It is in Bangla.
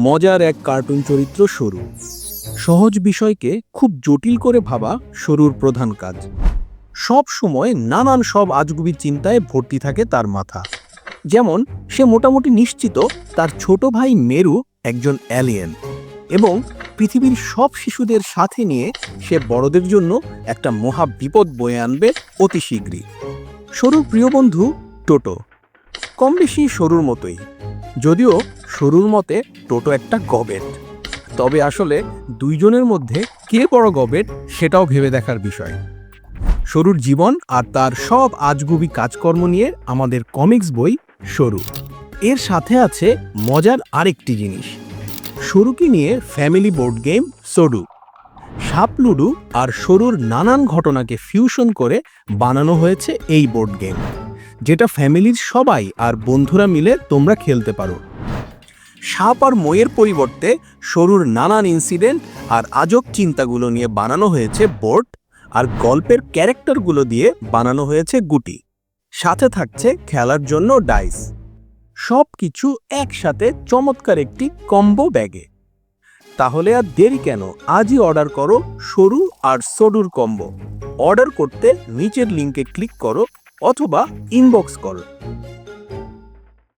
মজার এক কার্টুন চরিত্র সরু। সহজ বিষয়কে খুব জটিল করে ভাবা সরুর প্রধান কাজ। সব সময় নানান সব আজগুবি চিন্তায় ভর্তি থাকে তার মাথা। যেমন সে মোটামুটি নিশ্চিত তার ছোট ভাই মেরু একজন অ্যালিয়েন এবং পৃথিবীর সব শিশুদের সাথে নিয়ে সে বড়দের জন্য একটা মহা বিপদ বয়ে আনবে অতি শীঘ্রই। সরুর প্রিয় বন্ধু টোটো কম বেশি সরুর মতোই, যদিও সরুর মতে টোটো একটা গবেট। তবে আসলে দুইজনের মধ্যে কে বড় গবেট সেটাও ভেবে দেখার বিষয়। সরুর জীবন আর তার সব আজগুবি কাজকর্ম নিয়ে আমাদের কমিক্স বই সরু। এর সাথে আছে মজার আরেকটি জিনিস, সরুকে নিয়ে ফ্যামিলি বোর্ড গেম সরু। সাপ লুডু আর সরুর নানান ঘটনাকে ফিউশন করে বানানো হয়েছে এই বোর্ড গেম, যেটা ফ্যামিলির সবাই আর বন্ধুরা মিলে তোমরা খেলতে পারো। সাপ আর মইয়ের পরিবর্তে সরুর নানান ইনসিডেন্ট আর আজব চিন্তাগুলো নিয়ে বানানো হয়েছে বোর্ড, আর গল্পের ক্যারেক্টারগুলো দিয়ে বানানো হয়েছে গুটি। সাথে থাকছে খেলার জন্য ডাইস। সব কিছু একসাথে চমৎকার একটি কম্বো ব্যাগে। তাহলে আর দেরি কেন, আজই অর্ডার করো সরু আর সরুর কম্বো। অর্ডার করতে নিচের লিঙ্কে ক্লিক করো অথবা ইনবক্স করো।